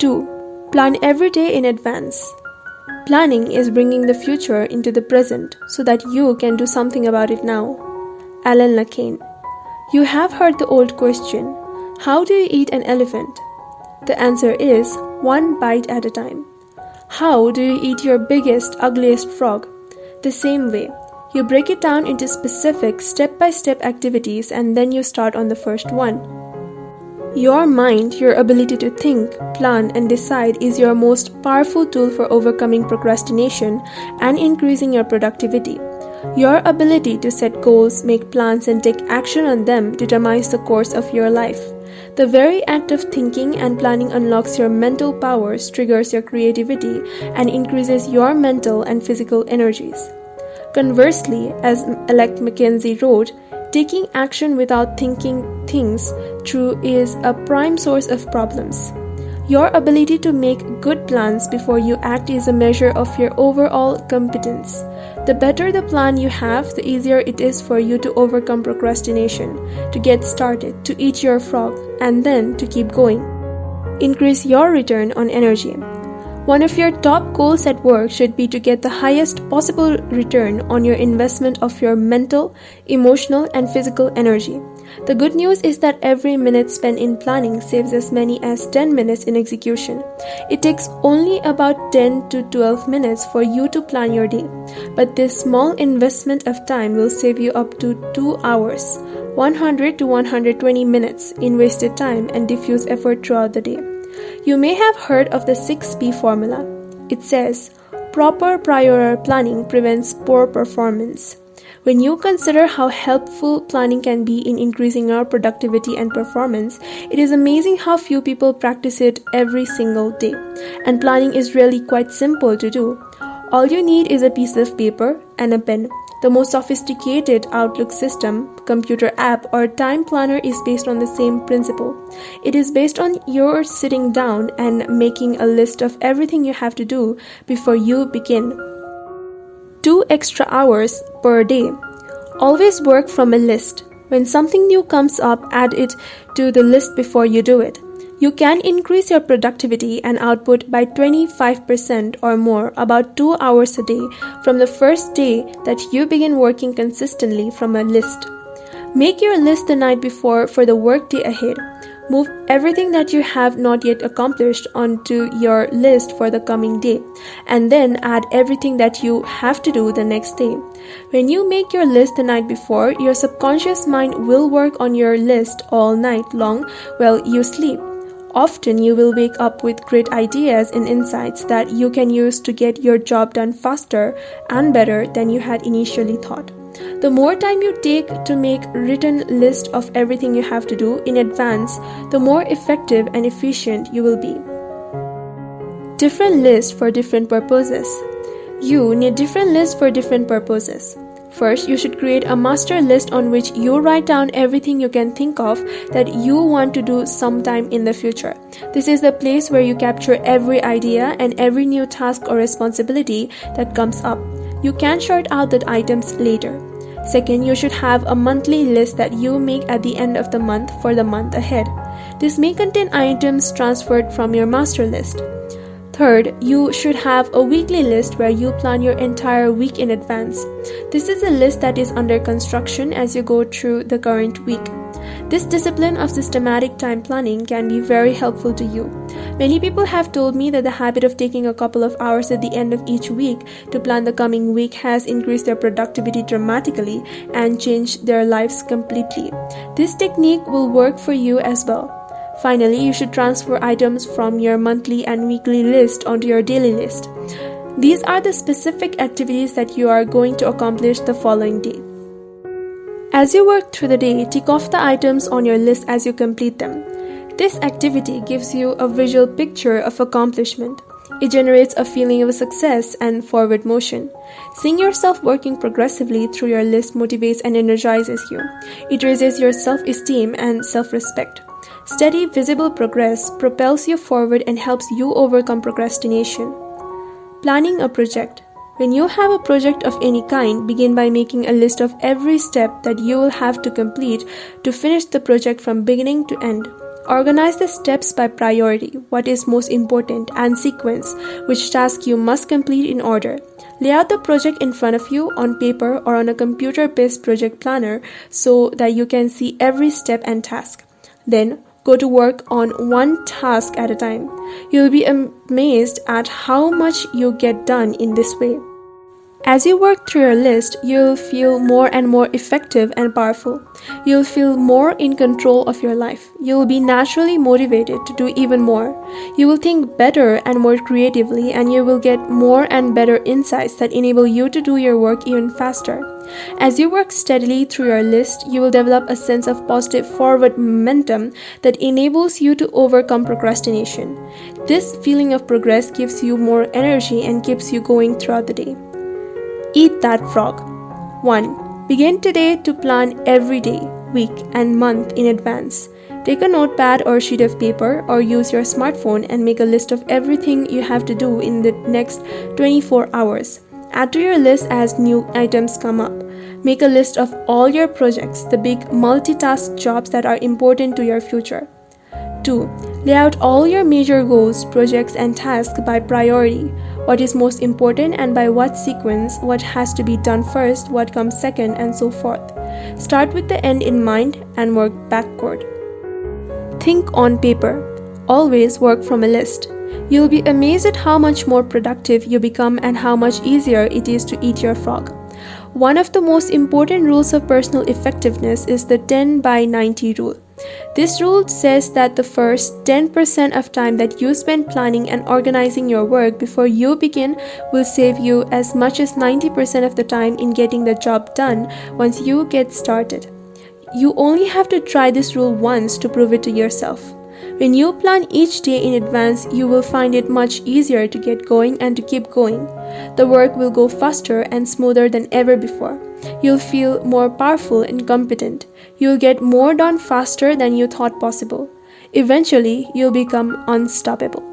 2. Plan every day in advance. Planning is bringing the future into the present so that you can do something about it now. Alan Lacan. You have heard the old question, how do you eat an elephant? The answer is, one bite at a time. How do you eat your biggest, ugliest frog? The same way. You break it down into specific, step-by-step activities and then you start on the first one. Your mind, your ability to think, plan, and decide is your most powerful tool for overcoming procrastination and increasing your productivity. Your ability to set goals, make plans, and take action on them determines the course of your life. The very act of thinking and planning unlocks your mental powers, triggers your creativity, and increases your mental and physical energies. Conversely, as Elect Mackenzie wrote, taking action without thinking things through is a prime source of problems. Your ability to make good plans before you act is a measure of your overall competence. The better the plan you have, the easier it is for you to overcome procrastination, to get started, to eat your frog, and then to keep going. Increase your return on energy. One of your top goals at work should be to get the highest possible return on your investment of your mental, emotional, and physical energy. The good news is that every minute spent in planning saves as many as 10 minutes in execution. It takes only about 10 to 12 minutes for you to plan your day, but this small investment of time will save you up to 2 hours, 100 to 120 minutes in wasted time and diffuse effort throughout the day. You may have heard of the 6P formula. It says, proper prior planning prevents poor performance. When you consider how helpful planning can be in increasing our productivity and performance, it is amazing how few people practice it every single day. And planning is really quite simple to do. All you need is a piece of paper and a pen. The most sophisticated Outlook system, computer app, or time planner is based on the same principle. It is based on your sitting down and making a list of everything you have to do before you begin. 2 extra hours per day. Always work from a list. When something new comes up, add it to the list before you do it. You can increase your productivity and output by 25% or more, about 2 hours a day, from the first day that you begin working consistently from a list. Make your list the night before for the workday ahead. Move everything that you have not yet accomplished onto your list for the coming day, and then add everything that you have to do the next day. When you make your list the night before, your subconscious mind will work on your list all night long while you sleep. Often you will wake up with great ideas and insights that you can use to get your job done faster and better than you had initially thought. The more time you take to make a written list of everything you have to do in advance, the more effective and efficient you will be. Different lists for different purposes. You need different lists for different purposes. First, you should create a master list on which you write down everything you can think of that you want to do sometime in the future. This is the place where you capture every idea and every new task or responsibility that comes up. You can sort out the items later. Second, you should have a monthly list that you make at the end of the month for the month ahead. This may contain items transferred from your master list. Third, you should have a weekly list where you plan your entire week in advance. This is a list that is under construction as you go through the current week. This discipline of systematic time planning can be very helpful to you. Many people have told me that the habit of taking a couple of hours at the end of each week to plan the coming week has increased their productivity dramatically and changed their lives completely. This technique will work for you as well. Finally, you should transfer items from your monthly and weekly list onto your daily list. These are the specific activities that you are going to accomplish the following day. As you work through the day, tick off the items on your list as you complete them. This activity gives you a visual picture of accomplishment. It generates a feeling of success and forward motion. Seeing yourself working progressively through your list motivates and energizes you. It raises your self-esteem and self-respect. Steady, visible progress propels you forward and helps you overcome procrastination. Planning a project. When you have a project of any kind, begin by making a list of every step that you will have to complete to finish the project from beginning to end. Organize the steps by priority, what is most important, and sequence, which task you must complete in order. Lay out the project in front of you on paper or on a computer-based project planner so that you can see every step and task. Then, go to work on one task at a time. You'll be amazed at how much you get done in this way. As you work through your list, you'll feel more and more effective and powerful. You'll feel more in control of your life. You'll be naturally motivated to do even more. You will think better and more creatively, and you will get more and better insights that enable you to do your work even faster. As you work steadily through your list, you will develop a sense of positive forward momentum that enables you to overcome procrastination. This feeling of progress gives you more energy and keeps you going throughout the day. Eat that frog. 1. Begin today to plan every day, week, and month in advance. Take a notepad or sheet of paper or use your smartphone and make a list of everything you have to do in the next 24 hours. Add to your list as new items come up. Make a list of all your projects, the big multitask jobs that are important to your future. 2. Lay out all your major goals, projects, and tasks by priority. What is most important and by what sequence, what has to be done first, what comes second, and so forth. Start with the end in mind and work backward. Think on paper. Always work from a list. You'll be amazed at how much more productive you become and how much easier it is to eat your frog. One of the most important rules of personal effectiveness is the 10 by 90 rule. This rule says that the first 10% of time that you spend planning and organizing your work before you begin will save you as much as 90% of the time in getting the job done once you get started. You only have to try this rule once to prove it to yourself. When you plan each day in advance, you will find it much easier to get going and to keep going. The work will go faster and smoother than ever before. You'll feel more powerful and competent. You'll get more done faster than you thought possible. Eventually, you'll become unstoppable.